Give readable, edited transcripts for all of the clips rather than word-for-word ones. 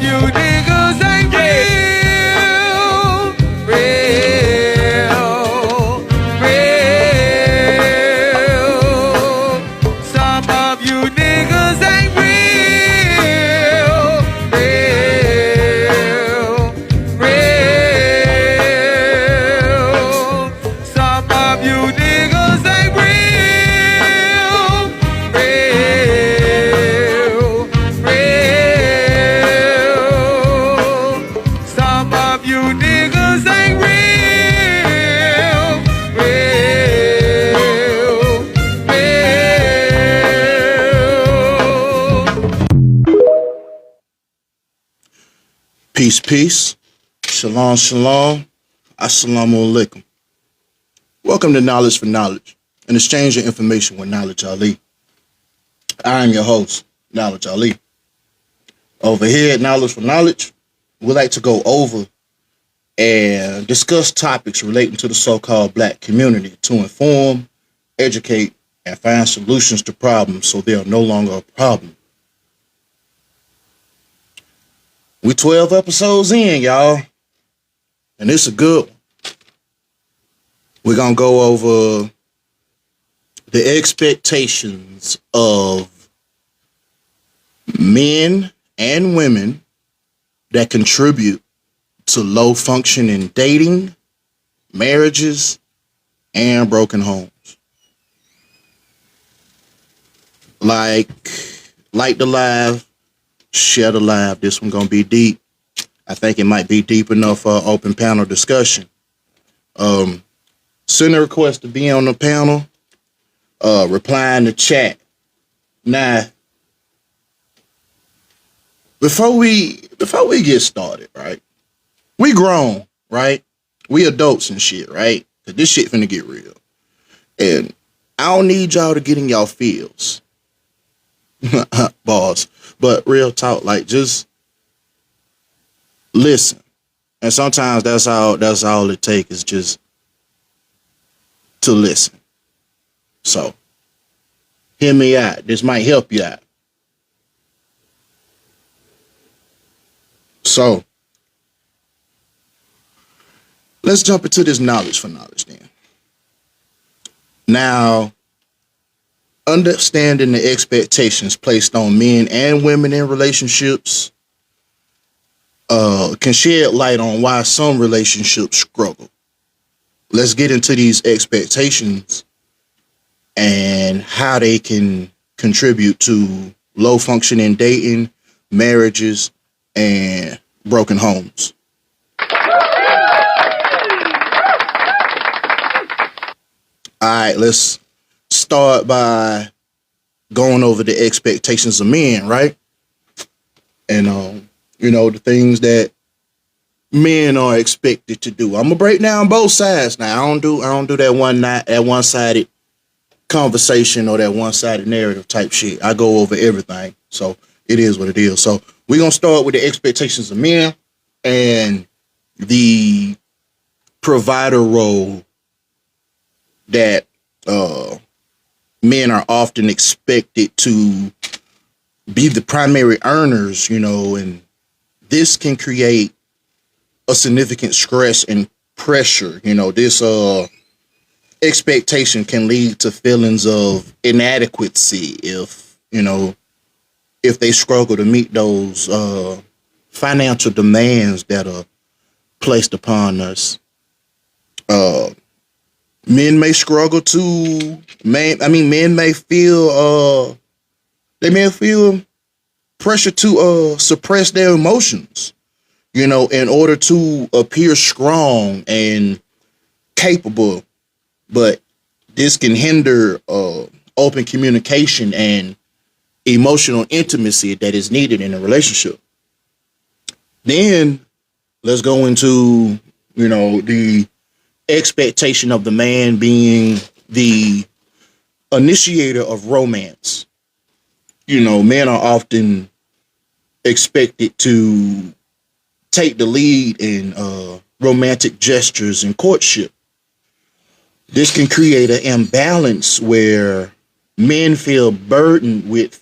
you niggas ain't real, real, real. Some of you niggas ain't real, real, real. Some of you niggas ain't real, real, real. Some of you niggas ain't real, real, real. Peace, peace. Shalom, shalom. Assalamu alaikum. Welcome to Knowledge for Knowledge, an exchange of information with Knowledge Ali. I am your host, Knowledge Ali. Over here at Knowledge for Knowledge, we like to go over and discuss topics relating to the so-called black community to inform, educate, and find solutions to problems so they are no longer a problem. We 12 episodes in, y'all, and it's a good one. We're going to go over the expectations of men and women that contribute to low functioning dating, marriages, and broken homes. Like the live, share the live. This one going to be deep. I think it might be deep enough for an open panel discussion. Send a request to be on the panel. Reply in the chat. Now, before we get started, right? We grown, right? We adults and shit, right? 'Cause this shit finna get real. And I don't need y'all to get in y'all feels. Boss. But real talk, like just listen. And sometimes that's all it takes is just to listen. So, hear me out. This might help you out. So, let's jump into this knowledge for knowledge then. Now, understanding the expectations placed on men and women in relationships can shed light on why some relationships struggle. Let's get into these expectations and how they can contribute to low functioning dating, marriages, and broken homes. All right, let's start by going over the expectations of men, right? And the things that men are expected to do. I'm gonna break down both sides now. I don't do that one-sided conversation or that one-sided narrative type shit. I go over everything. So it is what it is. So we're gonna start with the expectations of men and the provider role that men are often expected to be the primary earners, and this can create a significant stress and pressure. This expectation can lead to feelings of inadequacy if they struggle to meet those financial demands that are placed upon us. Men may struggle to men may feel pressure to suppress their emotions, in order to appear strong and capable. But this can hinder open communication and emotional intimacy that is needed in a relationship. Then let's go into, the expectation of the man being the initiator of romance. Men are often expected to take the lead in romantic gestures and courtship. This can create an imbalance where men feel burdened with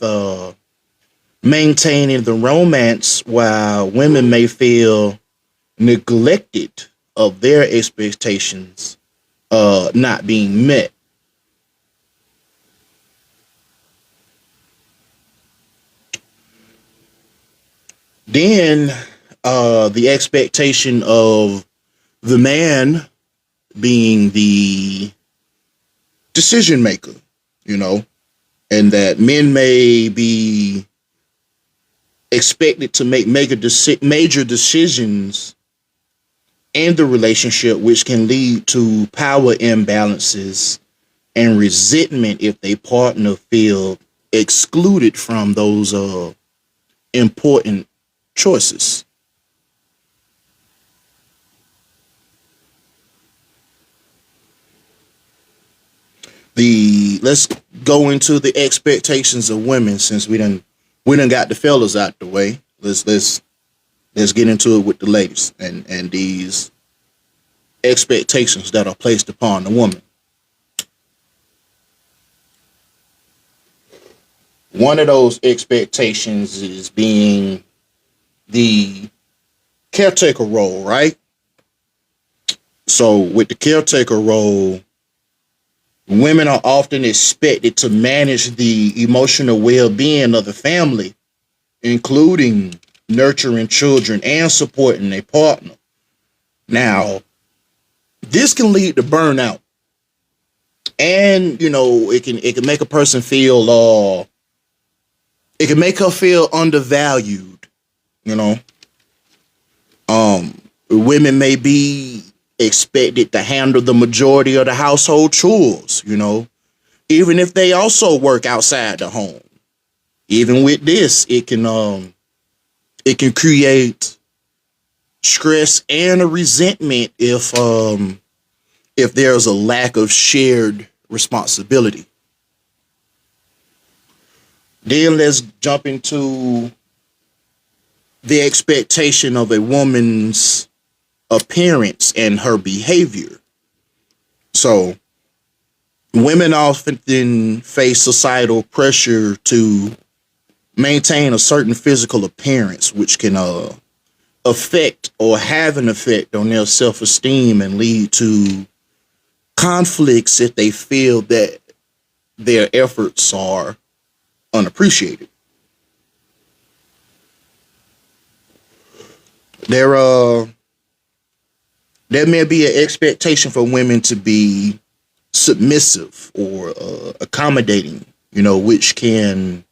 maintaining the romance while women may feel neglected of their expectations not being met. Then the expectation of the man being the decision maker, you know, and that men may be expected to make major decisions in the relationship, which can lead to power imbalances and resentment if they partner feel excluded from those important choices. Let's go into the expectations of women since we done got the fellas out the way. Let's get into it with the ladies and these expectations that are placed upon the woman. One of those expectations is being the caretaker role, right? So with the caretaker role, women are often expected to manage the emotional well-being of the family, including nurturing children and supporting a partner. Now, this can lead to burnout, and it can make a person feel it can make her feel undervalued. You know, women may be expected to handle the majority of the household chores. Even if they also work outside the home. Even with this, it can create stress and a resentment if there's a lack of shared responsibility. Then let's jump into the expectation of a woman's appearance and her behavior. So, women often face societal pressure to maintain a certain physical appearance, which can affect or have an effect on their self-esteem and lead to conflicts if they feel that their efforts are unappreciated. There may be an expectation for women to be submissive or accommodating, which can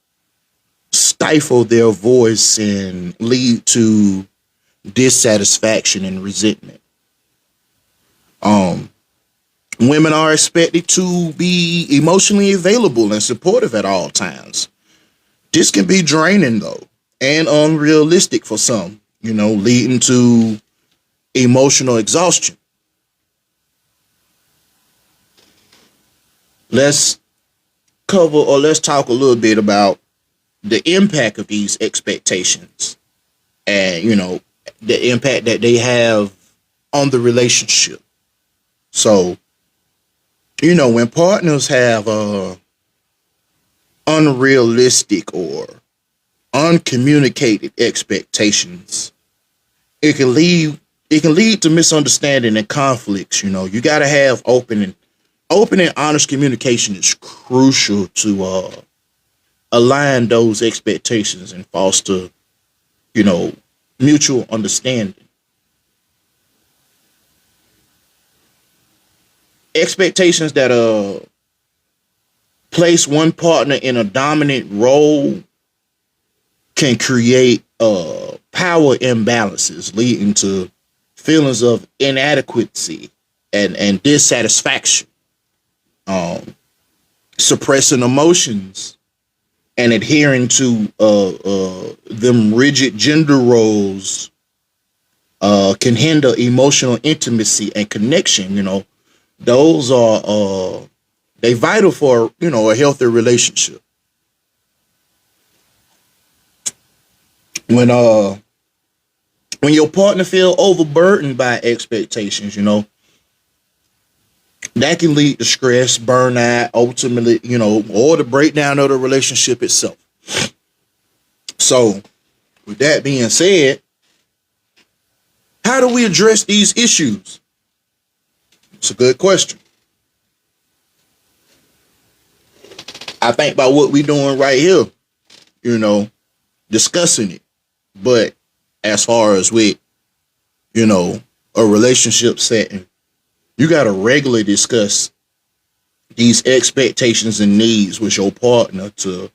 stifle their voice and lead to dissatisfaction and resentment. Women are expected to be emotionally available and supportive at all times. This can be draining though, and unrealistic for some, leading to emotional exhaustion. Let's talk a little bit about the impact of these expectations and, the impact that they have on the relationship. So, when partners have unrealistic or uncommunicated expectations, it can lead to misunderstanding and conflicts. You got to have open and honest communication is crucial to align those expectations and foster, mutual understanding. Expectations that place one partner in a dominant role can create power imbalances, leading to feelings of inadequacy and dissatisfaction, suppressing emotions and adhering to them rigid gender roles can hinder emotional intimacy and connection. Those are they vital for a healthy relationship. When your partner feel overburdened by expectations, that can lead to stress, burnout, ultimately, or the breakdown of the relationship itself. So, with that being said, how do we address these issues? It's a good question. I think about what we're doing right here, you know, discussing it. But as far as with, you know, a relationship setting, you got to regularly discuss these expectations and needs with your partner to,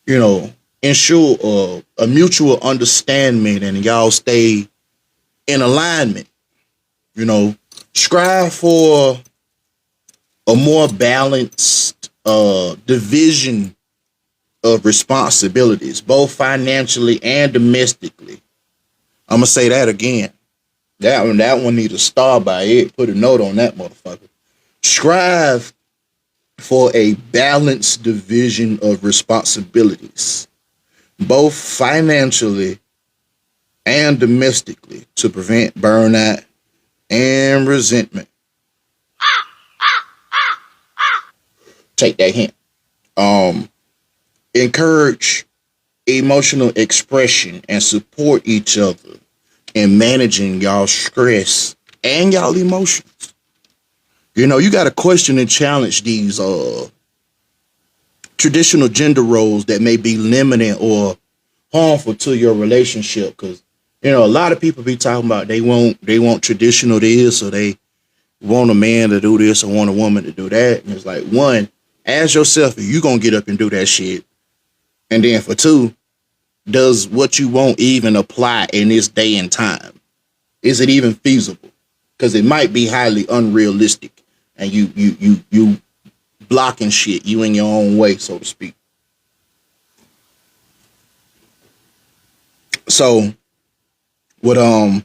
you know, ensure a mutual understanding and y'all stay in alignment. You know, strive for a more balanced division of responsibilities, both financially and domestically. I'm gonna say that again. That one need to start by it. Put a note on that motherfucker. Strive for a balanced division of responsibilities, both financially and domestically, to prevent burnout and resentment. Take that hint. Encourage emotional expression and support each other in managing y'all stress and y'all emotions. You know, you got to question and challenge these traditional gender roles that may be limiting or harmful to your relationship. Because, you know, a lot of people be talking about they want traditional this, or they want a man to do this or want a woman to do that. And it's like, one, ask yourself if you gonna get up and do that shit. And then for two, does what you want even apply in this day and time? Is it even feasible? Because it might be highly unrealistic, and you blocking shit, you in your own way, so to speak. So with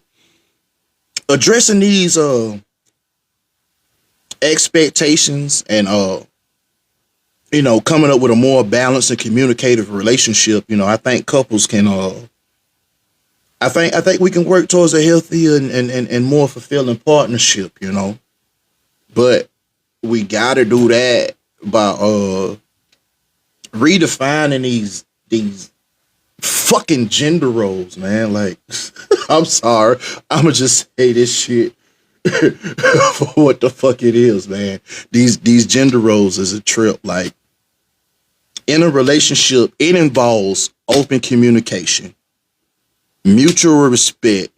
addressing these expectations and you know, coming up with a more balanced and communicative relationship, you know, I think couples can I think we can work towards a healthier and more fulfilling partnership, you know. But we gotta do that by redefining these fucking gender roles, man. Like, I'm sorry, I'ma just say this shit for what the fuck it is, man. These gender roles is a trip. Like, in a relationship, it involves open communication, mutual respect,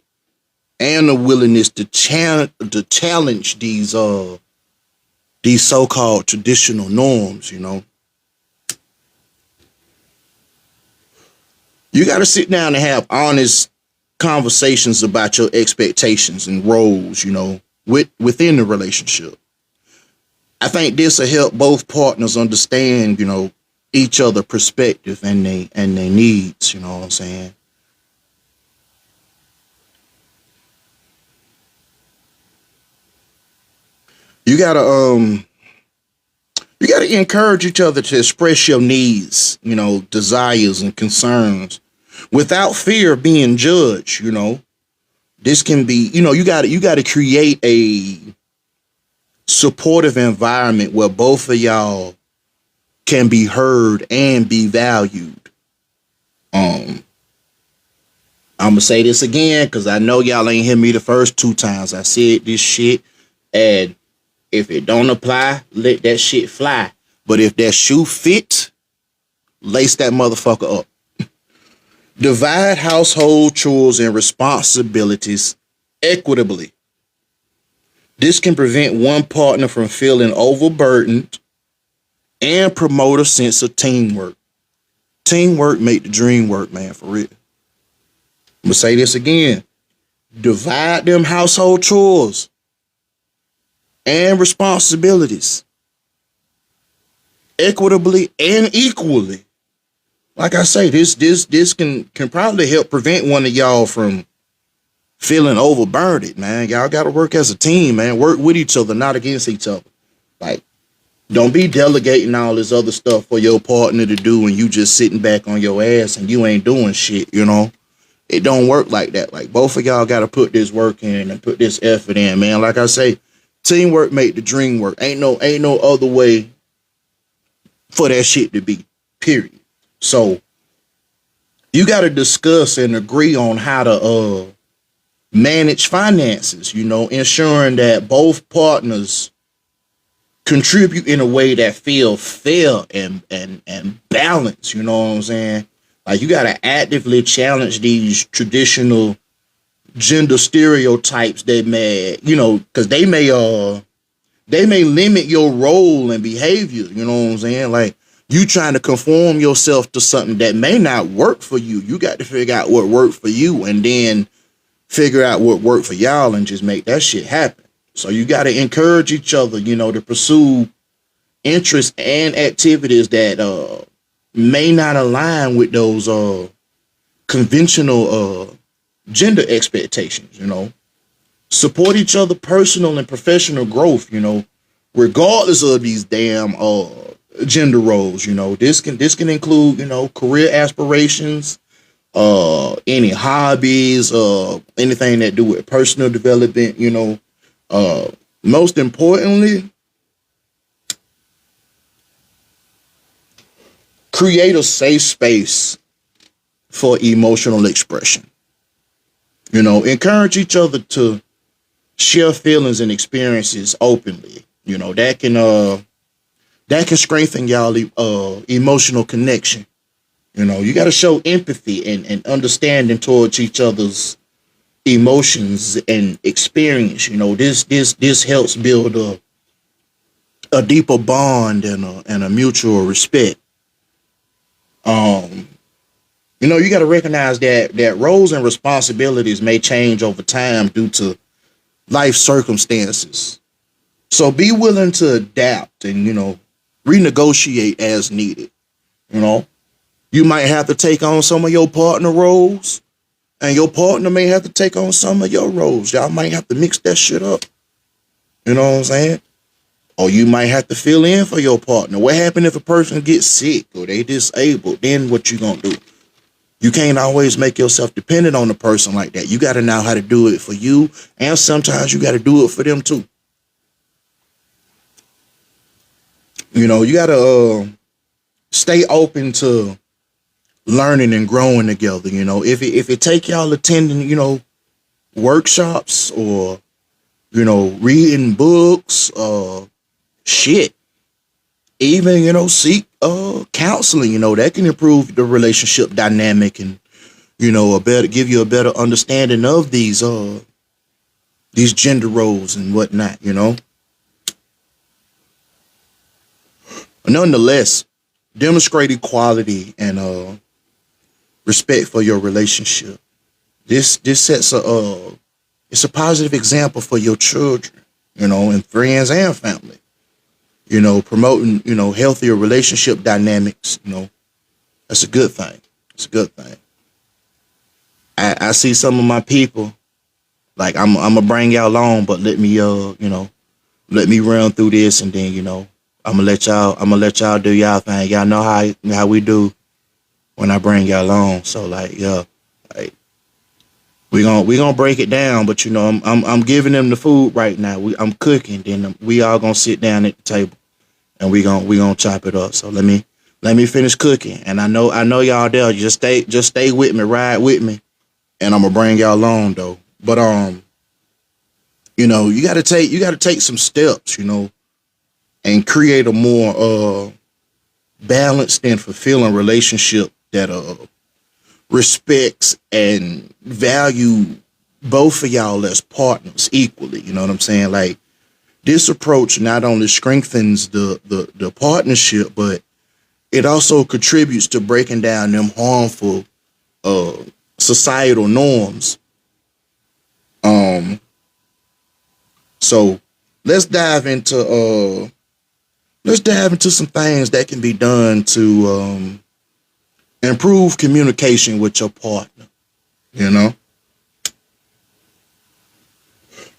and the willingness to challenge these so-called traditional norms, you know. You got to sit down and have honest conversations about your expectations and roles, you know, within the relationship. I think this will help both partners understand, you know, each other perspective and they needs, you know what I'm saying? You gotta encourage each other to express your needs, you know, desires and concerns without fear of being judged, you know. This can be, you know, you gotta create a supportive environment where both of y'all can be heard and be valued. I'm gonna say this again because I know y'all ain't hear me the first two times I said this shit, and if it don't apply, let that shit fly. But if that shoe fits, lace that motherfucker up. Divide household chores and responsibilities equitably. This can prevent one partner from feeling overburdened and promote a sense of teamwork. Teamwork make the dream work, man, for real. I'm gonna say this again. Divide them household chores and responsibilities equitably and equally. Like I say, this can probably help prevent one of y'all from feeling overburdened, man. Y'all got to work as a team, man. Work with each other, not against each other. Like, don't be delegating all this other stuff for your partner to do and you just sitting back on your ass and you ain't doing shit, you know? It don't work like that. Like, both of y'all got to put this work in and put this effort in, man. Like I say, teamwork make the dream work. Ain't no other way for that shit to be, period. So, You got to discuss and agree on how to manage finances, ensuring that both partners contribute in a way that feel fair and balanced, you know what I'm saying? Like you got to actively challenge these traditional gender stereotypes that may, cuz they may limit your role and behavior, you know what I'm saying? Like you trying to conform yourself to something that may not work for you. You got to figure out what worked for you and then figure out what worked for y'all and just make that shit happen. So you got to encourage each other, to pursue interests and activities that may not align with those conventional gender expectations, Support each other personal and professional growth, regardless of these damn gender roles, This can include, career aspirations, any hobbies, anything that do with personal development, most importantly, create a safe space for emotional expression. Encourage each other to share feelings and experiences openly. That can strengthen y'all emotional connection. You got to show empathy and understanding towards each other's emotions and experience. This helps build a deeper bond and a mutual respect. You got to recognize that roles and responsibilities may change over time due to life circumstances. So be willing to adapt and, renegotiate as needed. You know, you might have to take on some of your partner roles, and your partner may have to take on some of your roles. Y'all might have to mix that shit up. You know what I'm saying? Or you might have to fill in for your partner. What happens if a person gets sick or they disabled? Then what you gonna do? You can't always make yourself dependent on a person like that. You got to know how to do it for you, and sometimes you got to do it for them too. You got to stay open to learning and growing together. If it take y'all attending, workshops or reading books, shit, even seek counseling. That can improve the relationship dynamic and give you a better understanding of these gender roles and whatnot. Nonetheless, demonstrate equality and respect for your relationship. This sets it's a positive example for your children, and friends and family. Promoting, healthier relationship dynamics, that's a good thing. It's a good thing. I see some of my people, like I'm gonna bring y'all along, but let me let me run through this, and then I'm gonna let y'all do y'all thing. Y'all know how we do when I bring y'all along. So like we gonna break it down, but I'm giving them the food right now. I'm cooking, then we all gonna sit down at the table and we gonna chop it up. So let me finish cooking, and I know y'all there. Just stay with me, ride with me, and I'm gonna bring y'all along though. But you gotta take some steps, and create a more balanced and fulfilling relationship that respects and value both of y'all as partners equally. You know what I'm saying? Like this approach not only strengthens the partnership, but it also contributes to breaking down them harmful societal norms. So let's dive into some things that can be done to improve communication with your partner.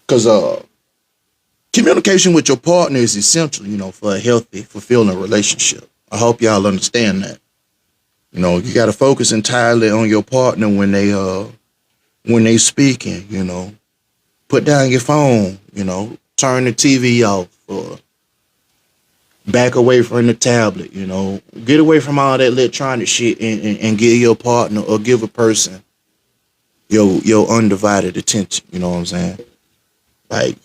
Because communication with your partner is essential, for a healthy, fulfilling relationship. I hope y'all understand that. You got to focus entirely on your partner when they speaking. Put down your phone. Turn the TV off, or Back away from the tablet, get away from all that electronic shit and give your partner or give a person your undivided attention. You know what I'm saying? Like,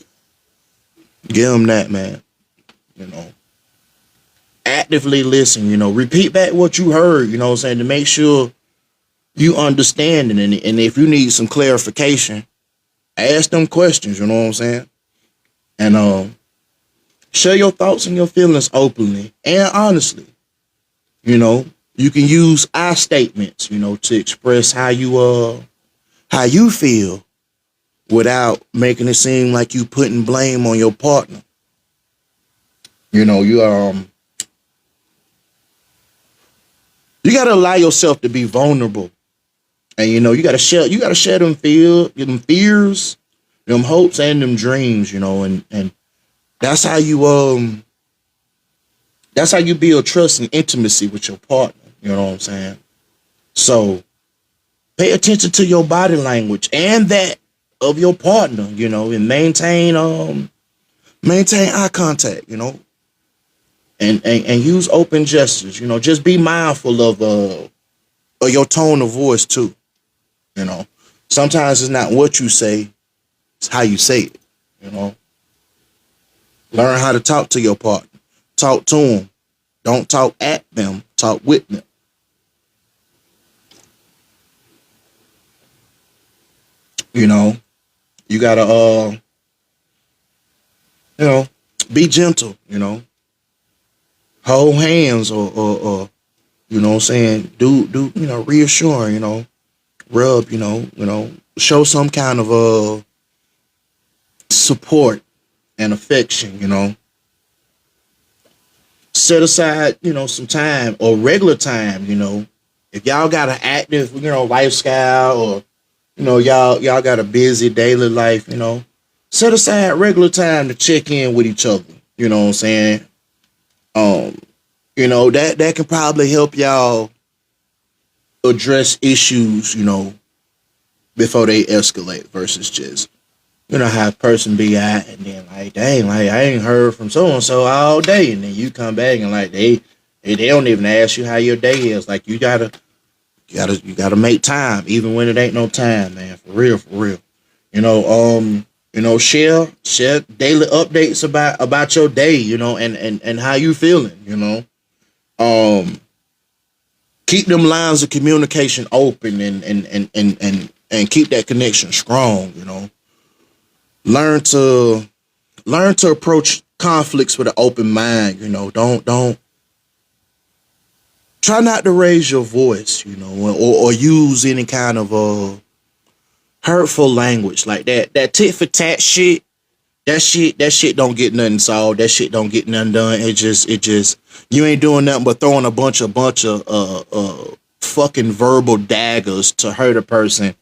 give them that, man. You know, actively listen. Repeat back what you heard. You know what I'm saying, to make sure you understand it. And if you need some clarification, ask them questions. You know what I'm saying? And share your thoughts and your feelings openly and honestly. You can use I statements, to express how you feel without making it seem like you putting blame on your partner. You gotta allow yourself to be vulnerable, and you gotta share them fears, them hopes, and them dreams. And that's how you build trust and intimacy with your partner. You know what I'm saying? So pay attention to your body language and that of your partner, and maintain eye contact, and use open gestures. Just be mindful of your tone of voice too. Sometimes it's not what you say, it's how you say it. Learn how to talk to your partner. Talk to them. Don't talk at them. Talk with them. You gotta be gentle. Hold hands or what I'm saying, do reassuring. Rub. Show some kind of support and affection. Set aside, some time or regular time, if y'all got an active, lifestyle, or, y'all got a busy daily life, set aside regular time to check in with each other. You know what I'm saying? That can probably help y'all address issues, before they escalate versus just, how a person be at and then like, dang, like I ain't heard from so and so all day, and then you come back and like they don't even ask you how your day is. Like you gotta make time even when it ain't no time, man. For real. Share daily updates about your day, and how you feeling, keep them lines of communication open and keep that connection strong, Learn to approach conflicts with an open mind. Don't try not to raise your voice, or use any kind of hurtful language like that. That tit for tat shit. That shit don't get nothing solved. That shit don't get nothing done. It just you ain't doing nothing but throwing a bunch of fucking verbal daggers to hurt a person,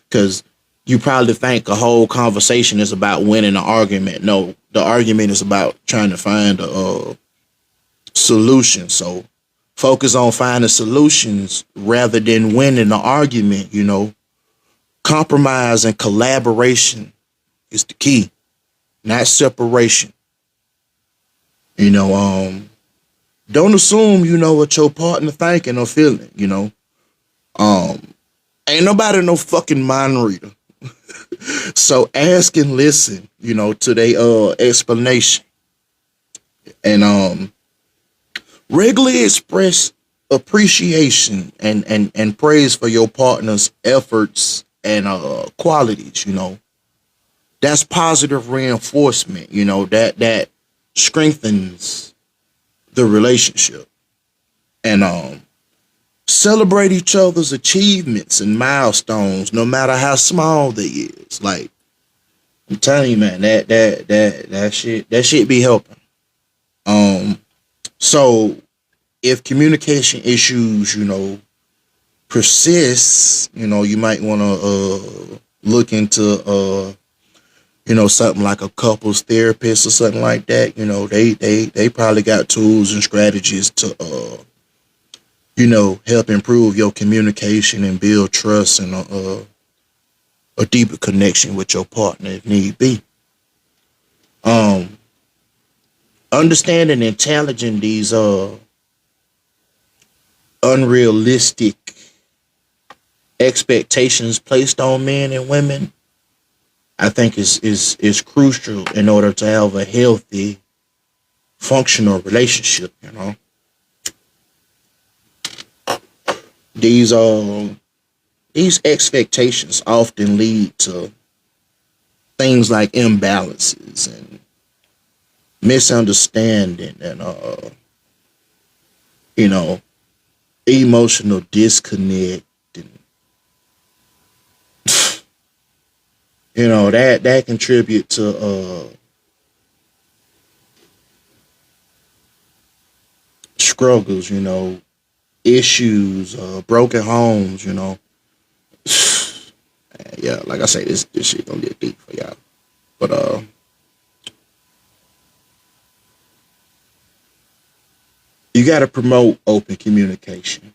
because you probably think a whole conversation is about winning an argument. No, the argument is about trying to find a solution. So focus on finding solutions rather than winning the argument. Compromise and collaboration is the key, not separation. Don't assume what your partner thinking or feeling. Ain't nobody no fucking mind reader. So ask and listen, to their explanation, and regularly express appreciation and praise for your partner's efforts and qualities. That's positive reinforcement. That strengthens the relationship, and celebrate each other's achievements and milestones, no matter how small they is. Like, I'm telling you, man, that shit be helping. So if communication issues, persist, you might want to look into something like a couples therapist or something like that. They probably got tools and strategies to help improve your communication and build trust and a deeper connection with your partner if need be. understanding and challenging these unrealistic expectations placed on men and women, I think is crucial in order to have a healthy, functional relationship. These these expectations often lead to things like imbalances and misunderstanding and you know emotional disconnect, and that contribute to struggles, issues, broken homes. Yeah, like I say, this shit gonna get deep for y'all, but you got to promote open communication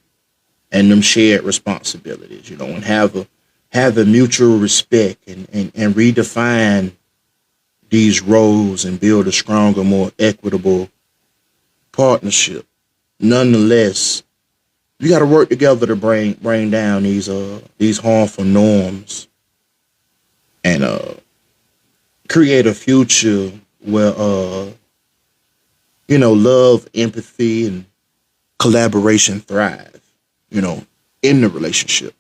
and them shared responsibilities, and have a mutual respect, and redefine these roles and build a stronger, more equitable partnership. Nonetheless, you got to work together to bring down these harmful norms and create a future where love, empathy, and collaboration thrive, in the relationship.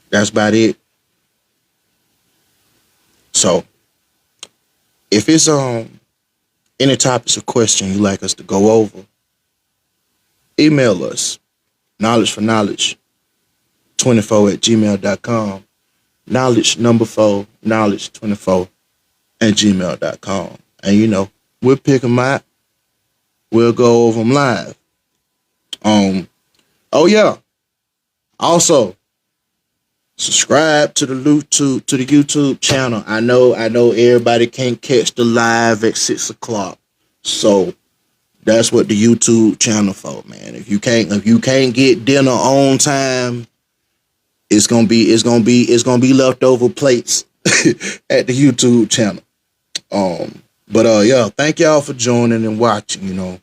That's about it. So, if it's any topics or question you like us to go over, email us knowledge24@gmail.com. Knowledge number 4, knowledge24@gmail.com. And we'll pick them out. We'll go over them live. Oh yeah. Also, subscribe to the YouTube channel. I know everybody can't catch the live at 6 o'clock. So that's what the YouTube channel for, man. If you can't get dinner on time, it's gonna be leftover plates at the YouTube channel. Yeah, thank y'all for joining and watching.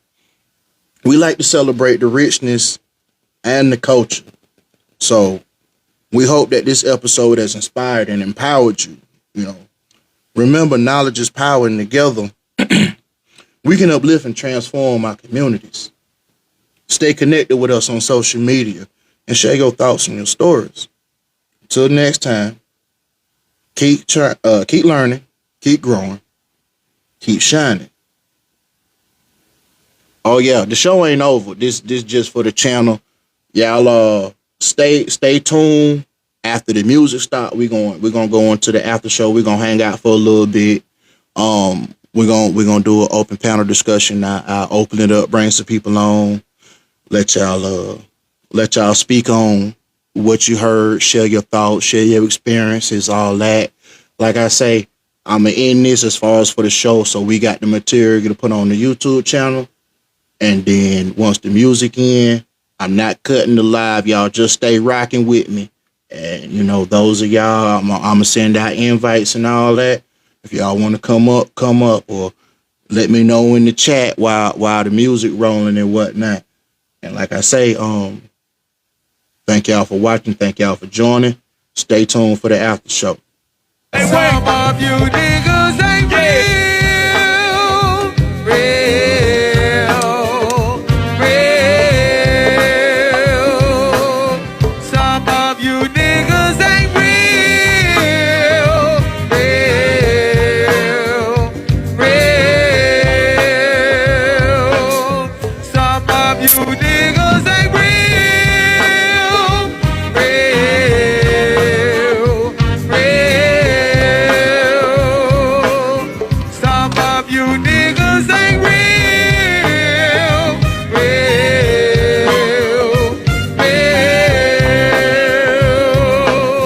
We like to celebrate the richness and the culture. So we hope that this episode has inspired and empowered you. Remember, knowledge is power, and together we can uplift and transform our communities. Stay connected with us on social media and share your thoughts and your stories. Until next time, keep learning, keep growing, keep shining. Oh yeah, the show ain't over. This just for the channel. Y'all stay tuned. After the music stop, we're gonna go into the after show. We're gonna hang out for a little bit. We're gonna do an open panel discussion. I'll open it up, bring some people on, let y'all speak on what you heard, share your thoughts, share your experiences, all that. Like I say, I'm gonna end this as far as for the show, so we got the material to put on the YouTube channel, and then once the music in, I'm not cutting the live. Y'all just stay rocking with me. And, those of y'all, I'm going to send out invites and all that. If y'all want to come up, or let me know in the chat while the music rolling and whatnot. And like I say, thank y'all for watching. Thank y'all for joining. Stay tuned for the after show. Some of you niggas ain't real. Some of you niggas ain't real. Some of you niggas ain't real. Some of you niggas ain't real.